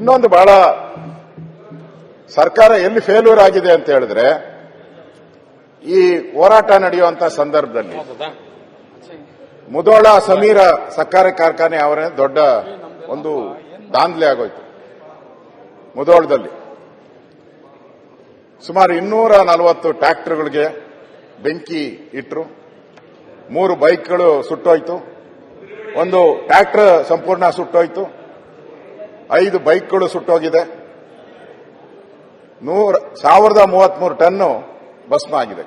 ಇನ್ನೊಂದು ಬಹಳ ಸರ್ಕಾರ ಎಲ್ಲಿ ಫೇಲ್ಯೂರ್ ಆಗಿದೆ ಅಂತ ಹೇಳಿದ್ರೆ, ಈ ಹೋರಾಟ ನಡೆಯುವಂತ ಸಂದರ್ಭದಲ್ಲಿ ಮುಧೋಳ ಸಮೀರ ಸಕ್ಕರೆ ಕಾರ್ಖಾನೆ ಅವರೇ ದೊಡ್ಡ ಒಂದು ದಾಂಧಲೆ ಆಗೋಯ್ತು. ಮುಧೋಳದಲ್ಲಿ ಸುಮಾರು 240 ಟ್ರ್ಯಾಕ್ಟರ್ಗಳಿಗೆ ಬೆಂಕಿ ಇಟ್ಟರು, 3 ಬೈಕ್ಗಳು ಸುಟ್ಟೋಯ್ತು, ಒಂದು ಟ್ರ್ಯಾಕ್ಟರ್ ಸಂಪೂರ್ಣ ಸುಟ್ಟೋಯ್ತು, 5 ಬೈಕ್ಗಳು ಸುಟ್ಟೋಗಿದೆ, 1033 ಟನ್ನು ಭಸ್ಮ ಆಗಿದೆ.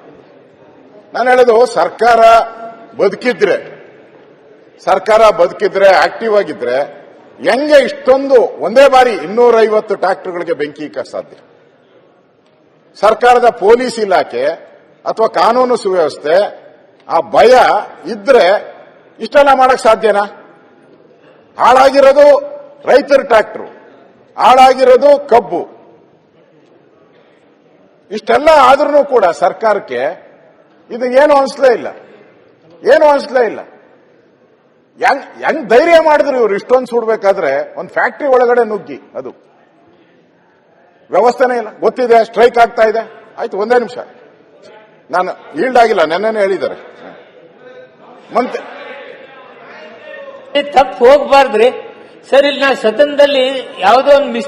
ನಾನು ಹೇಳೋದು ಸರ್ಕಾರ ಬದುಕಿದ್ರೆ ಆಕ್ಟಿವ್ ಆಗಿದ್ರೆ ಹೆಂಗೆ ಇಷ್ಟೊಂದು ಒಂದೇ ಬಾರಿ 250 ಟ್ರ್ಯಾಕ್ಟರ್ಗಳಿಗೆ ಬೆಂಕಿ ಇಕ್ಕಕ್ಕೆ ಸಾಧ್ಯ? ಸರ್ಕಾರದ ಪೊಲೀಸ್ ಇಲಾಖೆ ಅಥವಾ ಕಾನೂನು ಸುವ್ಯವಸ್ಥೆ ಆ ಭಯ ಇದ್ರೆ ಇಷ್ಟೆಲ್ಲ ಮಾಡಕ್ ಸಾಧ್ಯನಾ? ಹಾಳಾಗಿರೋದು ರೈತರ ಟ್ರ್ಯಾಕ್ಟರ್, ಹಾಳಾಗಿರೋದು ಕಬ್ಬು, ಇಷ್ಟೆಲ್ಲ ಆದ್ರೂ ಕೂಡ ಸರ್ಕಾರಕ್ಕೆ ಇದು ಏನು ಅನಿಸ್ಲೇ ಇಲ್ಲ. ಹೆಂಗ್ ಧೈರ್ಯ ಮಾಡಿದ್ರು ಇವ್ರು ಇಷ್ಟೊಂದು ಸುಡ್ಬೇಕಾದ್ರೆ? ಒಂದು ಫ್ಯಾಕ್ಟರಿ ಒಳಗಡೆ ನುಗ್ಗಿ, ಅದು ವ್ಯವಸ್ಥೆನೇ ಇಲ್ಲ. ಗೊತ್ತಿದೆ ಸ್ಟ್ರೈಕ್ ಆಗ್ತಾ ಇದೆ, ಆಯ್ತು ಒಂದೇ ನಿಮಿಷ, ನಾನು ಈಲ್ಡ್ ಆಗಿಲ್ಲ, ನೆನ್ನೆನೇ ಹೇಳಿದ್ದಾರೆ. ತಪ್ಪು ಹೋಗ್ಬಾರ್ದ್ರಿ ಸರ್. ಇಲ್ಲಿ ನಾ ಸದನದಲ್ಲಿ ಯಾವುದೋ ಒಂದು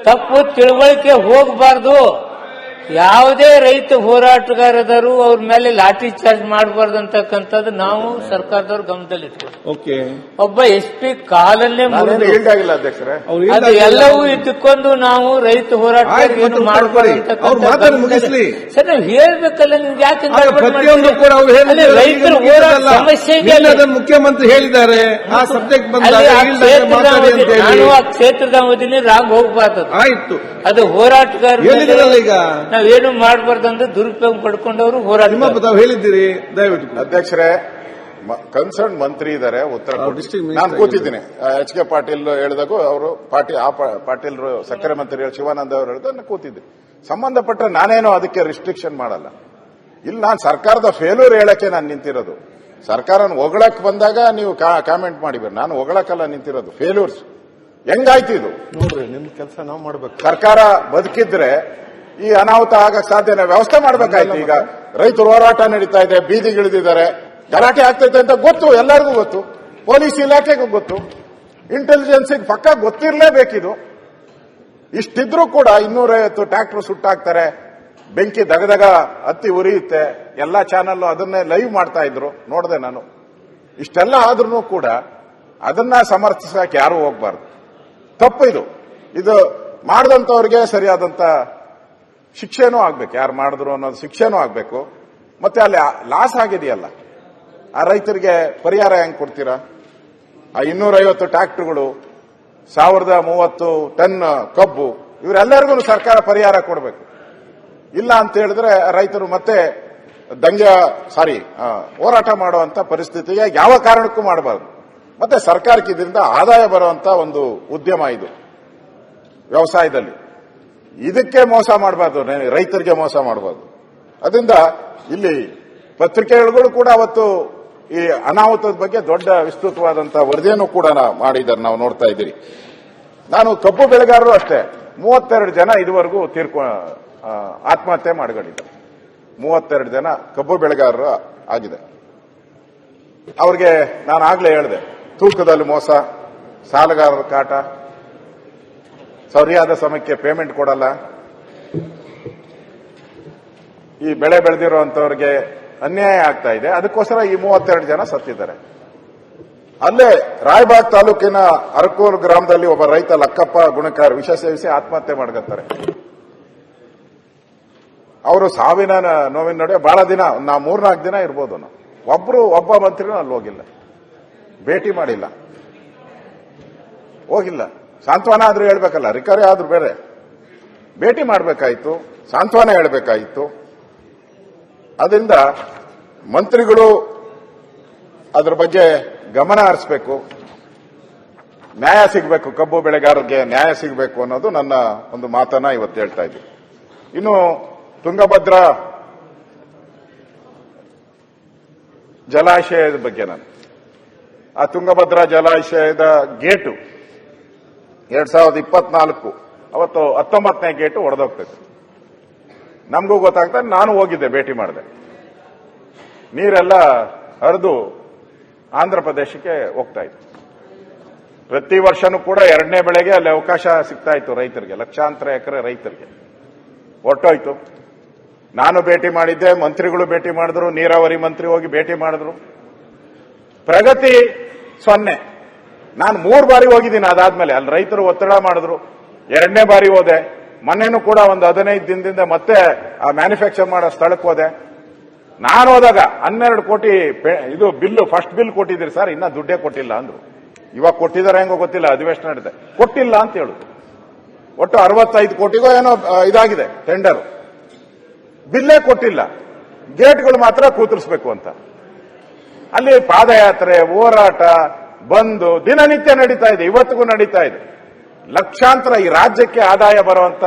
ತಪ್ಪು ತಿಳುವಳಿಕೆ ಹೋಗಬಾರ್ದು. ಯಾವುದೇ ರೈತ ಹೋರಾಟಗಾರರು ಅವ್ರ ಮೇಲೆ ಲಾಠಿ ಚಾರ್ಜ್ ಮಾಡಬಾರ್ದು ಅಂತಕ್ಕಂಥದ್ದು ನಾವು ಸರ್ಕಾರದವ್ರ ಗಮನದಲ್ಲಿಟ್ಕೊಂಡು, ಒಬ್ಬ SP ಕಾಲನ್ನೇ ಈಲ್ಡ್ ಆಗಿಲ್ಲ ಅಧ್ಯಕ್ಷರೇ, ಅದು ಎಲ್ಲವೂ ಇಟ್ಟುಕೊಂಡು ನಾವು ರೈತ ಹೋರಾಟಗಾರರು ಮಾಡಬಾರ್ದು ಸರ್. ನಾವು ಹೇಳ್ಬೇಕಲ್ಲ, ನಿಮ್ಗೆ ಯಾಕೆ ರೈತರ ಹೋರಾಟ ಸಮಸ್ಯೆ ಮುಖ್ಯಮಂತ್ರಿ ಹೇಳಿದ್ದಾರೆ. ನಾನು ಆ ಕ್ಷೇತ್ರದ ಅವಧಿನೇ ರಾಂಗ್ ಹೋಗ್ಬಾರ್ದು. ಆಯ್ತು, ಅದು ಹೋರಾಟಗಾರರು ಈಗ ನಾವೇನು ಮಾಡಬಾರ್ದಂದ್ರೆ ದುರುಪಯೋಗ ಪಡ್ಕೊಂಡವರು ಹೋರಾಟ ಹೇಳಿದ್ದೀರಿ. ದಯವಿಟ್ಟು ಅಧ್ಯಕ್ಷರೇ, ಕನ್ಸರ್ನ್ ಮಂತ್ರಿ ಇದ್ದಾರೆ ಉತ್ತರ ನಾನು ಕೂತಿದ್ದೀನಿ. HK ಪಾಟೀಲ್ ಹೇಳಿದಾಗೂ ಅವರು ಪಾಟೀಲ್ ಸಕ್ಕರೆ ಮಂತ್ರಿ ಶಿವಾನಂದ ಅವರು ಹೇಳಿದ ಕೂತಿದ್ದೀನಿ. ಸಂಬಂಧಪಟ್ಟ ನಾನೇನೋ ಅದಕ್ಕೆ ರಿಸ್ಟ್ರಿಕ್ಷನ್ ಮಾಡಲ್ಲ. ಇಲ್ಲಿ ನಾನು ಸರ್ಕಾರದ ಫೇಲ್ಯೂರ್ ಹೇಳಕ್ಕೆ ನಾನು ನಿಂತಿರೋದು. ಸರ್ಕಾರನ ಹೊಗಳಕ್ ಬಂದಾಗ ನೀವು ಕಾಮೆಂಟ್ ಮಾಡಿಬೇಡಿ. ನಾನು ಹೊಗಳಕ್ಕಲ್ಲ ನಿಂತಿರೋದು, ಫೇಲ್ಯೂರ್ಸ್ ಹೆಂಗಾಯ್ತು ಇದು ನೋಡ್ರಿ. ನಿಮ್ ಕೆಲಸ ನಾವು ಮಾಡ್ಬೇಕು. ಸರ್ಕಾರ ಬದುಕಿದ್ರೆ ಈ ಅನಾಹುತ ಆಗಕ್ ಸಾಧ್ಯನ? ವ್ಯವಸ್ಥೆ ಮಾಡ್ಬೇಕಾಯ್ತು. ಈಗ ರೈತರು ಹೋರಾಟ ನಡೀತಾ ಇದೆ, ಬೀದಿಗಿಳಿದಿದ್ದಾರೆ, ಗಲಾಟೆ ಆಗ್ತೈತೆ ಅಂತ ಗೊತ್ತು, ಎಲ್ಲರಿಗೂ ಗೊತ್ತು, ಪೊಲೀಸ್ ಇಲಾಖೆಗೂ ಗೊತ್ತು, ಇಂಟೆಲಿಜೆನ್ಸಿಗೆ ಪಕ್ಕ ಗೊತ್ತಿರಲೇಬೇಕಿದು. ಇಷ್ಟಿದ್ರೂ ಕೂಡ 250 ಟ್ರ್ಯಾಕ್ಟರ್ ಸುಟ್ಟಾಕ್ತಾರೆ, ಬೆಂಕಿ ದಗದಗ ಹತ್ತಿ ಉರಿಯುತ್ತೆ. ಎಲ್ಲಾ ಚಾನಲ್ ಅದನ್ನೇ ಲೈವ್ ಮಾಡ್ತಾ ಇದ್ರು, ನೋಡಿದೆ ನಾನು. ಇಷ್ಟೆಲ್ಲ ಆದ್ರೂ ಕೂಡ ಅದನ್ನ ಸಮರ್ಥಿಸಕ್ಕೆ ಯಾರು ಹೋಗ್ಬಾರ್ದು. ತಪ್ಪು ಇದು ಮಾಡಿದಂಥವ್ರಿಗೆ ಸರಿಯಾದಂತ ಶಿಕ್ಷೆನೂ ಆಗ್ಬೇಕು. ಯಾರು ಮಾಡಿದ್ರು ಅನ್ನೋದು ಶಿಕ್ಷೆನೂ ಆಗ್ಬೇಕು. ಮತ್ತೆ ಅಲ್ಲಿ ಲಾಸ್ ಆಗಿದೆಯಲ್ಲ, ಆ ರೈತರಿಗೆ ಪರಿಹಾರ ಹೆಂಗ್ ಕೊಡ್ತೀರಾ? ಆ 250 ಟ್ರ್ಯಾಕ್ಟರ್ಗಳು, 1030 ಟನ್ ಕಬ್ಬು, ಇವರೆಲ್ಲರಿಗೂ ಸರ್ಕಾರ ಪರಿಹಾರ ಕೊಡಬೇಕು. ಇಲ್ಲ ಅಂತ ಹೇಳಿದ್ರೆ ರೈತರು ಮತ್ತೆ ಹೋರಾಟ ಮಾಡುವಂತ ಪರಿಸ್ಥಿತಿಗೆ ಯಾವ ಕಾರಣಕ್ಕೂ ಮಾಡಬಾರದು. ಮತ್ತೆ ಸರ್ಕಾರಕ್ಕೆ ಇದರಿಂದ ಆದಾಯ ಬರುವಂತ ಒಂದು ಉದ್ಯಮ ಇದು ವ್ಯವಸಾಯದಲ್ಲಿ. ಇದಕ್ಕೆ ಮೋಸ ಮಾಡಬಾರ್ದು, ರೈತರಿಗೆ ಮೋಸ ಮಾಡಬಾರ್ದು. ಅದರಿಂದ ಇಲ್ಲಿ ಪತ್ರಿಕೆಗಳು ಕೂಡ ಅವತ್ತು ಈ ಅನಾಹುತದ ಬಗ್ಗೆ ದೊಡ್ಡ ವಿಸ್ತೃತವಾದಂತಹ ವರದಿಯನ್ನು ಕೂಡ ಮಾಡಿದ್ದಾರೆ, ನಾವು ನೋಡ್ತಾ ಇದ್ದೀರಿ. ನಾನು ಕಬ್ಬು ಬೆಳೆಗಾರರು ಅಷ್ಟೇ 32 ಜನ ಇದುವರೆಗೂ ಆತ್ಮಹತ್ಯೆ ಮಾಡಿಕೊಂಡಿದ್ದಾರೆ. 32 ಜನ ಕಬ್ಬು ಬೆಳೆಗಾರರು ಆಗಿದೆ. ಅವ್ರಿಗೆ ನಾನು ಆಗ್ಲೇ ಹೇಳಿದೆ, ತೂಕದಲ್ಲಿ ಮೋಸ, ಸಾಲಗಾರರ ಕಾಟ, ಸರಿಯಾದ ಸಮಯಕ್ಕೆ ಪೇಮೆಂಟ್ ಕೊಡಲ್ಲ, ಈ ಬೆಳೆ ಬೆಳೆದಿರುವಂತವರಿಗೆ ಅನ್ಯಾಯ ಆಗ್ತಾ ಇದೆ. ಅದಕ್ಕೋಸ್ಕರ ಈ 32 ಜನ ಸತ್ತಿದ್ದಾರೆ. ಅಲ್ಲೇ ರಾಯಬಾಗ್ ತಾಲೂಕಿನ ಅರಕೂರು ಗ್ರಾಮದಲ್ಲಿ ಒಬ್ಬ ರೈತ ಲಕ್ಕಪ್ಪ ಗುಣಕಾರ ವಿಷ ಸೇವಿಸಿ ಆತ್ಮಹತ್ಯೆ ಮಾಡ್ಕೊತಾರೆ. ಅವರು ಸಾವಿನ ನೋವಿನ ನಡುವೆ ಬಹಳ ದಿನ, 3-4 ದಿನ ಇರ್ಬೋದು. ಒಬ್ಬ ಮಂತ್ರಿನೂ ಅಲ್ಲಿ ಹೋಗಿಲ್ಲ, ಭೇಟಿ ಮಾಡಿಲ್ಲ, ಹೋಗಿಲ್ಲ. ಸಾಂತ್ವನ ಆದ್ರೂ ಹೇಳ್ಬೇಕಲ್ಲ, ರಿಕವರಿ ಆದ್ರೂ ಬೇರೆ, ಭೇಟಿ ಮಾಡಬೇಕಾಯಿತು, ಸಾಂತ್ವನ ಹೇಳಬೇಕಾಯಿತು. ಅದರಿಂದ ಮಂತ್ರಿಗಳು ಅದರ ಬಗ್ಗೆ ಗಮನ ಹರಿಸಬೇಕು, ನ್ಯಾಯ ಸಿಗಬೇಕು, ಕಬ್ಬು ಬೆಳೆಗಾರರಿಗೆ ನ್ಯಾಯ ಸಿಗಬೇಕು ಅನ್ನೋದು ನನ್ನ ಒಂದು ಮಾತನ್ನ ಇವತ್ತು ಹೇಳ್ತಾ ಇದ್ದೀವಿ. ಇನ್ನು ತುಂಗಭದ್ರಾ ಜಲಾಶಯದ ಬಗ್ಗೆ, ಆ ತುಂಗಭದ್ರಾ ಜಲಾಶಯದ ಗೇಟು 2024 ಅವತ್ತು 19ನೇ ಗೇಟು ಒಡೆದೋಗ್ತೈತೆ. ನಮಗೂ ಗೊತ್ತಾಗ್ತದೆ, ನಾನು ಹೋಗಿದ್ದೆ, ಭೇಟಿ ಮಾಡಿದೆ. ನೀರೆಲ್ಲ ಹರಿದು ಆಂಧ್ರ ಪ್ರದೇಶಕ್ಕೆ ಹೋಗ್ತಾ ಇತ್ತು. ಪ್ರತಿ ವರ್ಷನೂ ಕೂಡ 2ನೇ ಬೆಳೆಗೆ ಅಲ್ಲಿ ಅವಕಾಶ ಸಿಗ್ತಾ ಇತ್ತು ರೈತರಿಗೆ, ಲಕ್ಷಾಂತರ ಎಕರೆ ರೈತರಿಗೆ. ಹೊರಟೋಯ್ತು. ನಾನು ಭೇಟಿ ಮಾಡಿದ್ದೆ, ಮಂತ್ರಿಗಳು ಭೇಟಿ ಮಾಡಿದ್ರು, ನೀರಾವರಿ ಮಂತ್ರಿ ಹೋಗಿ ಭೇಟಿ ಮಾಡಿದ್ರು. ಪ್ರಗತಿ 0. ನಾನು 3 ಬಾರಿ ಹೋಗಿದ್ದೀನಿ. ಅದಾದ್ಮೇಲೆ ಅಲ್ಲಿ ರೈತರು ಒತ್ತಡ ಮಾಡಿದ್ರು. 2ನೇ ಬಾರಿ ಹೋದೆ. ಮೊನ್ನೆನೂ ಕೂಡ ಒಂದು 15 ದಿನದಿಂದ ಮತ್ತೆ ಆ ಮ್ಯಾನುಫ್ಯಾಕ್ಚರ್ ಮಾಡೋ ಸ್ಥಳಕ್ಕೆ ಹೋದೆ. ನಾನು ಹೋದಾಗ 12 ಕೋಟಿ ಇದು ಬಿಲ್ಲು, ಫಸ್ಟ್ ಬಿಲ್ ಕೊಟ್ಟಿದ್ದೀರಿ ಸರ್, ಇನ್ನ ದುಡ್ಡೇ ಕೊಟ್ಟಿಲ್ಲ ಅಂದ್ರು. ಇವಾಗ ಕೊಟ್ಟಿದ್ದಾರೆ ಹೆಂಗೋ ಗೊತ್ತಿಲ್ಲ, ಅಧಿವೇಶನ ನಡೆದೆ, ಕೊಟ್ಟಿಲ್ಲ ಅಂತ ಹೇಳುದು. ಒಟ್ಟು 65 ಕೋಟಿಗೋ ಏನೋ ಇದಾಗಿದೆ ಟೆಂಡರ್, ಬಿಲ್ಲೇ ಕೊಟ್ಟಿಲ್ಲ. ಗೇಟ್ಗಳು ಮಾತ್ರ ಕೂತರಿಸಬೇಕು ಅಂತ. ಅಲ್ಲಿ ಪಾದಯಾತ್ರೆ, ಹೋರಾಟ, ಬಂದು ದಿನನಿತ್ಯ ನಡೀತಾ ಇದೆ, ಇವತ್ತಿಗೂ ನಡೀತಾ ಇದೆ. ಲಕ್ಷಾಂತರ ಈ ರಾಜ್ಯಕ್ಕೆ ಆದಾಯ ಬರುವಂತ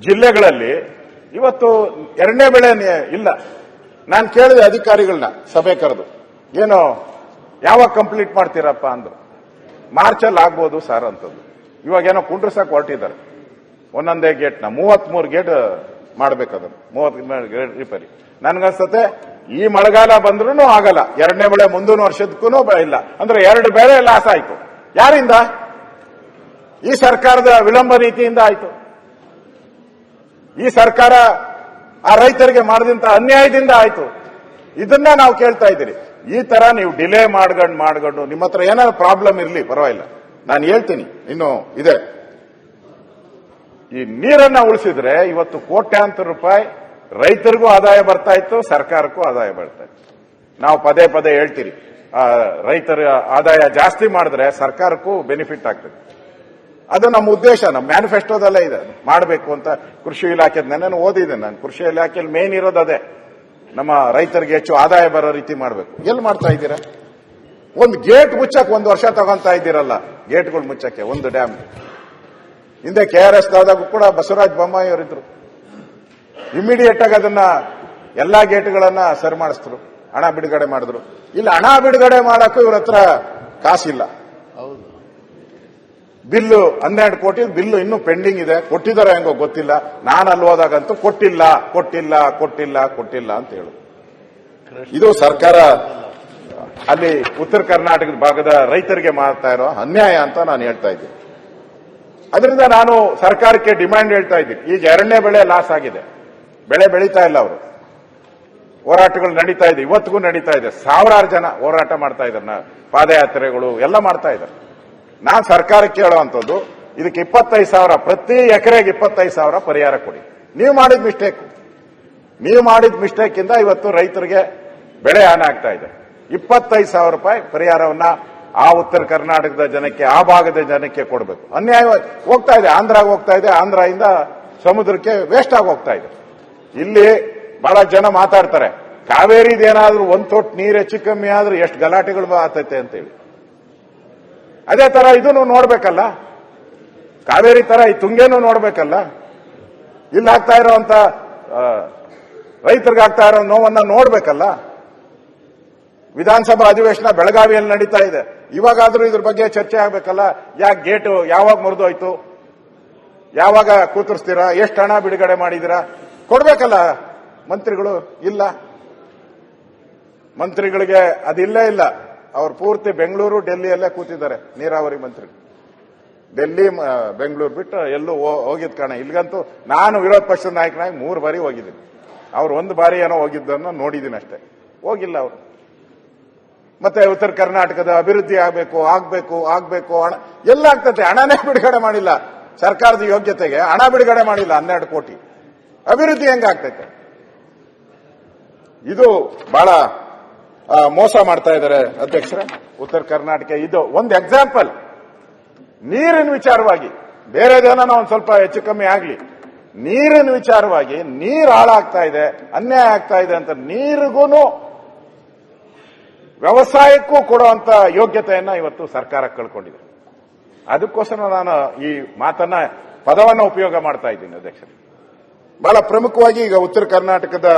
ಜಿಲ್ಲೆಗಳಲ್ಲಿ ಇವತ್ತು 2ನೇ ಬೆಳೆ ಇಲ್ಲ. ನಾನು ಕೇಳಿದೆ ಅಧಿಕಾರಿಗಳನ್ನ, ಸಭೆ ಕರೆದು, ಏನು ಯಾವಾಗ ಕಂಪ್ಲೀಟ್ ಮಾಡ್ತೀರಪ್ಪ ಅಂದ್ರು. ಮಾರ್ಚಲ್ಲಿ ಆಗ್ಬೋದು ಸರ್ ಅಂತದ್ದು. ಇವಾಗೇನೋ ಕುಂಡ್ರಸಕ್ಕೆ ಹೊರಟಿದ್ದಾರೆ ಒಂದೊಂದೇ ಗೇಟ್ನ. 33 ಗೇಟ್ ಮಾಡ್ಬೇಕದನ್ನು, 30 ಗೇಟ್ ರಿಪೇರಿ. ನನ್ಗನ್ಸತ್ತೆ ಈ ಮಳೆಗಾಲ ಬಂದ್ರೂ ಆಗಲ್ಲ. 2ನೇ ಬೆಳೆ ಮುಂದಿನ ವರ್ಷದಕ್ಕೂ ಇಲ್ಲ ಅಂದ್ರೆ 2 ಬೆಳೆ ಲಾಸ್ ಆಯ್ತು. ಯಾರಿಂದ? ಈ ಸರ್ಕಾರದ ವಿಳಂಬ ನೀತಿಯಿಂದ ಆಯ್ತು. ಈ ಸರ್ಕಾರ ಆ ರೈತರಿಗೆ ಮಾಡಿದಂತ ಅನ್ಯಾಯದಿಂದ ಆಯ್ತು. ಇದನ್ನ ನಾವು ಕೇಳ್ತಾ ಇದ್ದೀರಿ. ಈ ತರ ನೀವು ಡಿಲೇ ಮಾಡ್ಕೊಂಡು ನಿಮ್ಮ ಹತ್ರ ಏನಾದ್ರು ಪ್ರಾಬ್ಲಮ್ ಇರಲಿ ಪರವಾಗಿಲ್ಲ, ನಾನು ಹೇಳ್ತೀನಿ, ಇನ್ನು ಇದೆ. ಈ ನೀರನ್ನ ಉಳಿಸಿದ್ರೆ ಇವತ್ತು ಕೋಟ್ಯಾಂತರ ರೂಪಾಯಿ ರೈತರಿಗೂ ಆದಾಯ ಬರ್ತಾ ಇತ್ತು, ಸರ್ಕಾರಕ್ಕೂ ಆದಾಯ ಬರ್ತಾ ಇತ್ತು. ನಾವು ಪದೇ ಪದೇ ಹೇಳ್ತೀರಿ, ರೈತರ ಆದಾಯ ಜಾಸ್ತಿ ಮಾಡಿದ್ರೆ ಸರ್ಕಾರಕ್ಕೂ ಬೆನಿಫಿಟ್ ಆಗ್ತದೆ. ಅದು ನಮ್ಮ ಉದ್ದೇಶ, ನಮ್ಮ ಮ್ಯಾನಿಫೆಸ್ಟೋದಲ್ಲೇ ಇದೆ, ಮಾಡಬೇಕು ಅಂತ. ಕೃಷಿ ಇಲಾಖೆ ನಾನು ಓದಿದ್ದೇನೆ. ನಾನು ಕೃಷಿ ಇಲಾಖೆಯಲ್ಲಿ ಮೇನ್ ಇರೋದು ಅದೇ, ನಮ್ಮ ರೈತರಿಗೆ ಹೆಚ್ಚು ಆದಾಯ ಬರೋ ರೀತಿ ಮಾಡಬೇಕು. ಎಲ್ಲಿ ಮಾಡ್ತಾ ಇದ್ದೀರಾ? ಒಂದು ಗೇಟ್ ಮುಚ್ಚಕ್ಕೆ 1 ವರ್ಷ ತಗೊಂತಾ ಇದ್ದೀರಲ್ಲ, ಗೇಟ್ಗಳು ಮುಚ್ಚಕ್ಕೆ ಒಂದು ಡ್ಯಾಮ್. ಹಿಂದೆ KRS ದಾದಾಗೂ ಕೂಡ ಬಸವರಾಜ ಬೊಮ್ಮಾಯಿ ಅವರಿದ್ರು. ಇಮಿಡಿಯೇಟ್ ಆಗಿ ಅದನ್ನ ಎಲ್ಲಾ ಗೇಟ್ಗಳನ್ನ ಸರಿ ಮಾಡಿಸಿದ್ರು, ಹಣ ಬಿಡುಗಡೆ ಮಾಡಿದ್ರು. ಇಲ್ಲ, ಹಣ ಬಿಡುಗಡೆ ಮಾಡಕ್ಕೂ ಇವ್ರ ಹತ್ರ ಕಾಸಿಲ್ಲ. ಬಿಲ್ಲು 12 ಕೋಟಿ ಬಿಲ್ಲು ಇನ್ನೂ ಪೆಂಡಿಂಗ್ ಇದೆ. ಕೊಟ್ಟಿದ್ದಾರೆ ಹೆಂಗೋ ಗೊತ್ತಿಲ್ಲ. ನಾನು ಅಲ್ಲಿ ಹೋದಾಗಂತೂ ಕೊಟ್ಟಿಲ್ಲ ಅಂತ ಹೇಳುದು. ಇದು ಸರ್ಕಾರ ಅಲ್ಲಿ ಉತ್ತರ ಕರ್ನಾಟಕದ ಭಾಗದ ರೈತರಿಗೆ ಮಾಡ್ತಾ ಇರೋ ಅನ್ಯಾಯ ಅಂತ ನಾನು ಹೇಳ್ತಾ ಇದ್ದೀನಿ. ಅದರಿಂದ ನಾನು ಸರ್ಕಾರಕ್ಕೆ ಡಿಮ್ಯಾಂಡ್ ಹೇಳ್ತಾ ಇದ್ದೀನಿ. ಈಗ 2ನೇ ಬೆಳೆ ಲಾಸ್ ಆಗಿದೆ, ಬೆಳೆ ಬೆಳೀತಾ ಇಲ್ಲ. ಅವರು ಹೋರಾಟಗಳು ನಡೀತಾ ಇದೆ, ಇವತ್ತಿಗೂ ನಡೀತಾ ಇದೆ. ಸಾವಿರಾರು ಜನ ಹೋರಾಟ ಮಾಡ್ತಾ ಇದ್ದಾರೆ, ಪಾದಯಾತ್ರೆಗಳು ಎಲ್ಲ ಮಾಡ್ತಾ ಇದ್ದಾರೆ. ನಾನು ಸರ್ಕಾರಕ್ಕೆ ಹೇಳುವಂಥದ್ದು, ಇದಕ್ಕೆ 25,000 ಪ್ರತಿ ಎಕರೆಗೆ 25,000 ಪರಿಹಾರ ಕೊಡಿ. ನೀವು ಮಾಡಿದ ಮಿಸ್ಟೇಕ್ ಇಂದ ಇವತ್ತು ರೈತರಿಗೆ ಬೆಳೆ ಹಾನಿ ಆಗ್ತಾ ಇದೆ. 25,000 ರೂಪಾಯಿ ಪರಿಹಾರವನ್ನ ಆ ಉತ್ತರ ಕರ್ನಾಟಕದ ಜನಕ್ಕೆ, ಆ ಭಾಗದ ಜನಕ್ಕೆ ಕೊಡಬೇಕು. ಅನ್ಯಾಯ ಹೋಗ್ತಾ ಇದೆ, ಆಂಧ್ರಾಗ ಹೋಗ್ತಾ ಇದೆ, ಆಂಧ್ರದಿಂದ ಸಮುದ್ರಕ್ಕೆ ವೇಸ್ಟ್ ಆಗಿ ಹೋಗ್ತಾ ಇದೆ. ಇಲ್ಲಿ ಬಹಳ ಜನ ಮಾತಾಡ್ತಾರೆ, ಕಾವೇರಿದೇನಾದ್ರೂ 1 ತೊಟ್ಟು ನೀರು ಹೆಚ್ಚು ಕಮ್ಮಿ ಆದ್ರೂ ಎಷ್ಟು ಗಲಾಟೆಗಳು ಆಗ್ತೈತೆ ಅಂತೇಳಿ. ಅದೇ ತರ ಇದನ್ನು ನೋಡ್ಬೇಕಲ್ಲ, ಕಾವೇರಿ ತರ ಈ ತುಂಗೇನು ನೋಡ್ಬೇಕಲ್ಲ. ಇಲ್ಲಿ ಆಗ್ತಾ ಇರೋಂತ ರೈತರಿಗೆ ಆಗ್ತಾ ಇರೋ ನೋವನ್ನ ನೋಡ್ಬೇಕಲ್ಲ. ವಿಧಾನಸಭಾ ಅಧಿವೇಶನ ಬೆಳಗಾವಿಯಲ್ಲಿ ನಡೀತಾ ಇದೆ, ಇವಾಗಾದ್ರೂ ಇದ್ರ ಬಗ್ಗೆ ಚರ್ಚೆ ಆಗ್ಬೇಕಲ್ಲ. ಯಾಕೆ ಗೇಟು ಯಾವಾಗ ಮುರಿದೋಯ್ತು, ಯಾವಾಗ ಕೂತರಿಸ್ತೀರಾ, ಎಷ್ಟು ಹಣ ಬಿಡುಗಡೆ ಮಾಡಿದಿರಾ ಕೊಡ್ಬೇಕಲ್ಲ ಮಂತ್ರಿಗಳು. ಇಲ್ಲ, ಮಂತ್ರಿಗಳಿಗೆ ಅದಿಲ್ಲೇ ಇಲ್ಲ. ಅವ್ರು ಪೂರ್ತಿ ಬೆಂಗಳೂರು ಡೆಲ್ಲಿಯಲ್ಲೇ ಕೂತಿದ್ದಾರೆ ನೀರಾವರಿ ಮಂತ್ರಿ. ಡೆಲ್ಲಿ ಬೆಂಗಳೂರು ಬಿಟ್ಟು ಎಲ್ಲೂ ಹೋಗಿದ್ ಕಾರಣ. ಇಲ್ಲಿಗಂತೂ ನಾನು ವಿರೋಧ ಪಕ್ಷದ ನಾಯಕನಾಗಿ 3 ಬಾರಿ ಹೋಗಿದ್ದೀನಿ. ಅವ್ರು 1 ಬಾರಿ ಏನೋ ಹೋಗಿದ್ದನ್ನು ನೋಡಿದ್ದೀನಿ ಅಷ್ಟೇ, ಹೋಗಿಲ್ಲ ಅವರು. ಮತ್ತೆ ಉತ್ತರ ಕರ್ನಾಟಕದ ಅಭಿವೃದ್ಧಿ ಆಗ್ಬೇಕು ಹಣ ಎಲ್ಲ ಆಗ್ತದೆ. ಹಣನೇ ಬಿಡುಗಡೆ ಮಾಡಿಲ್ಲ, ಸರ್ಕಾರದ ಯೋಗ್ಯತೆಗೆ ಹಣ ಬಿಡುಗಡೆ ಮಾಡಿಲ್ಲ. 12 ಕೋಟಿ ಅಭಿವೃದ್ಧಿ ಹೆಂಗಾಗ್ತೈತೆ? ಇದು ಬಹಳ ಮೋಸ ಮಾಡ್ತಾ ಇದ್ದಾರೆ ಅಧ್ಯಕ್ಷರ ಉತ್ತರ ಕರ್ನಾಟಕ. ಇದು ಒಂದು ಎಕ್ಸಾಂಪಲ್. ನೀರಿನ ವಿಚಾರವಾಗಿ ಬೇರೆದೇನೋ ಒಂದು ಸ್ವಲ್ಪ ಹೆಚ್ಚು ಕಮ್ಮಿ ಆಗ್ಲಿ, ನೀರಿನ ವಿಚಾರವಾಗಿ ನೀರು ಹಾಳಾಗ್ತಾ ಇದೆ, ಅನ್ಯಾಯ ಆಗ್ತಾ ಇದೆ ಅಂತ ನೀರಿಗೂ ವ್ಯವಸಾಯಕ್ಕೂ ಕೊಡುವಂತ ಯೋಗ್ಯತೆಯನ್ನ ಇವತ್ತು ಸರ್ಕಾರ ಕಳ್ಕೊಂಡಿದೆ. ಅದಕ್ಕೋಸ್ಕರ ನಾನು ಈ ಪದವನ್ನ ಉಪಯೋಗ ಮಾಡ್ತಾ ಇದ್ದೀನಿ ಅಧ್ಯಕ್ಷರು. ಬಹಳ ಪ್ರಮುಖವಾಗಿ ಈಗ ಉತ್ತರ ಕರ್ನಾಟಕದ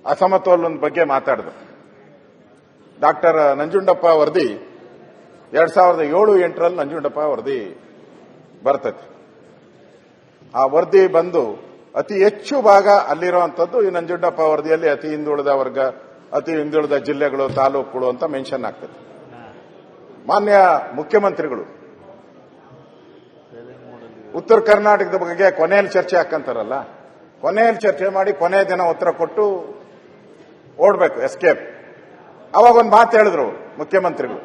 ಅಸಮತೋಲನದ ಬಗ್ಗೆ ಮಾತಾಡಿದ್ರು ಡಾಕ್ಟರ್ ನಂಜುಂಡಪ್ಪ ವರದಿ. 2007-8ರಲ್ಲಿ ನಂಜುಂಡಪ್ಪ ವರದಿ ಬರ್ತದೆ. ಆ ವರದಿ ಬಂದು ಅತಿ ಹೆಚ್ಚು ಭಾಗ ಅಲ್ಲಿರುವಂತದ್ದು ಈ ನಂಜುಂಡಪ್ಪ ವರದಿಯಲ್ಲಿ ಅತಿ ಹಿಂದುಳಿದ ವರ್ಗ, ಅತಿ ಹಿಂದುಳಿದ ಜಿಲ್ಲೆಗಳು, ತಾಲೂಕುಗಳು ಅಂತ ಮೆನ್ಷನ್ ಆಗ್ತದೆ. ಮಾನ್ಯ ಮುಖ್ಯಮಂತ್ರಿಗಳು ಉತ್ತರ ಕರ್ನಾಟಕದ ಬಗ್ಗೆ ಕೊನೆಯಲ್ಲಿ ಚರ್ಚೆ ಹಾಕಂತಾರಲ್ಲ, ಕೊನೆಯಲ್ಲಿ ಚರ್ಚೆ ಮಾಡಿ ಕೊನೆ ದಿನ ಉತ್ತರ ಕೊಟ್ಟು ಓಡ್ಬೇಕು, ಎಸ್ಕೇಪ್. ಅವಾಗ ಒಂದು ಮಾತು ಹೇಳಿದ್ರು ಮುಖ್ಯಮಂತ್ರಿಗಳು,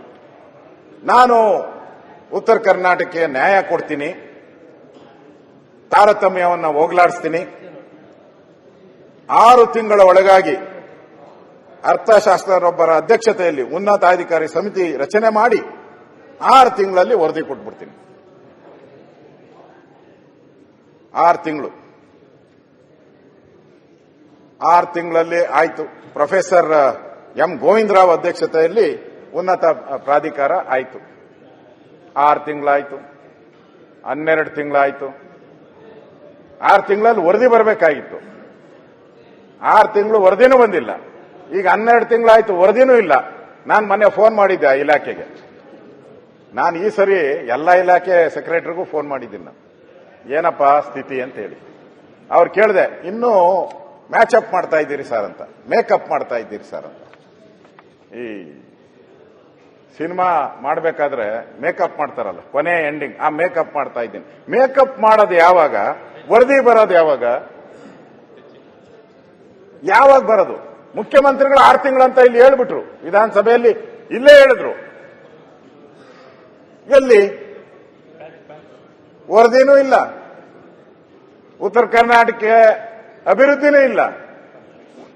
ನಾನು ಉತ್ತರ ಕರ್ನಾಟಕಕ್ಕೆ ನ್ಯಾಯ ಕೊಡ್ತೀನಿ, ತಾರತಮ್ಯವನ್ನು ಹೋಗಲಾಡಿಸ್ತೀನಿ, 6 ತಿಂಗಳ ಒಳಗಾಗಿ ಅರ್ಥಶಾಸ್ತ್ರರೊಬ್ಬರ ಅಧ್ಯಕ್ಷತೆಯಲ್ಲಿ ಉನ್ನತಾಧಿಕಾರಿ ಸಮಿತಿ ರಚನೆ ಮಾಡಿ 6 ತಿಂಗಳಲ್ಲಿ ವರದಿ ಕೊಟ್ಬಿಡ್ತೀನಿ. 6 ತಿಂಗಳು, 6 ತಿಂಗಳಲ್ಲಿ ಆಯ್ತು. ಪ್ರೊಫೆಸರ್ ಎಂ ಗೋವಿಂದರಾವ್ ಅಧ್ಯಕ್ಷತೆಯಲ್ಲಿ ಉನ್ನತ ಪ್ರಾಧಿಕಾರ ಆಯ್ತು. 6 ತಿಂಗಳಾಯ್ತು, 12 ತಿಂಗಳಾಯ್ತು. 6 ತಿಂಗಳಲ್ಲಿ ವರದಿ ಬರಬೇಕಾಗಿತ್ತು. 6 ತಿಂಗಳು ವರದಿನೂ ಬಂದಿಲ್ಲ. ಈಗ 12 ತಿಂಗಳಾಯ್ತು, ವರದಿನೂ ಇಲ್ಲ. ನಾನು ಮೊನ್ನೆ ಫೋನ್ ಮಾಡಿದ್ದೆ ಆ ಇಲಾಖೆಗೆ. ನಾನು ಈ ಸರಿ ಎಲ್ಲ ಇಲಾಖೆ ಸೆಕ್ರೆಟರಿಗೂ ಫೋನ್ ಮಾಡಿದ್ದೀನಿ. ನಾನು ಏನಪ್ಪಾ ಸ್ಥಿತಿ ಅಂತ ಹೇಳಿ ಅವ್ರು ಕೇಳಿದೆ. ಇನ್ನೂ ಮ್ಯಾಚ್ ಅಪ್ ಮಾಡ್ತಾ ಇದ್ದೀರಿ ಸರ್ ಅಂತ, ಮೇಕಪ್ ಮಾಡ್ತಾ ಇದ್ದೀರಿ ಸರ್ ಅಂತ. ಈ ಸಿನಿಮಾ ಮಾಡಬೇಕಾದ್ರೆ ಮೇಕಪ್ ಮಾಡ್ತಾರಲ್ಲ, ಕೊನೆ ಎಂಡಿಂಗ್, ಆ ಮೇಕಪ್ ಮಾಡ್ತಾ ಇದ್ದೀನಿ. ಮೇಕಪ್ ಮಾಡೋದು ಯಾವಾಗ, ವರದಿ ಬರೋದು ಯಾವಾಗ ಬರೋದು? ಮುಖ್ಯಮಂತ್ರಿಗಳು 6 ತಿಂಗಳಂತ ಇಲ್ಲಿ ಹೇಳ್ಬಿಟ್ರು, ವಿಧಾನಸಭೆಯಲ್ಲಿ ಇಲ್ಲೇ ಹೇಳಿದ್ರು. ಎಲ್ಲಿ ವರದಿನೂ ಇಲ್ಲ, ಉತ್ತರ ಕರ್ನಾಟಕ ಅಭಿವೃದ್ಧಿನೂ ಇಲ್ಲ.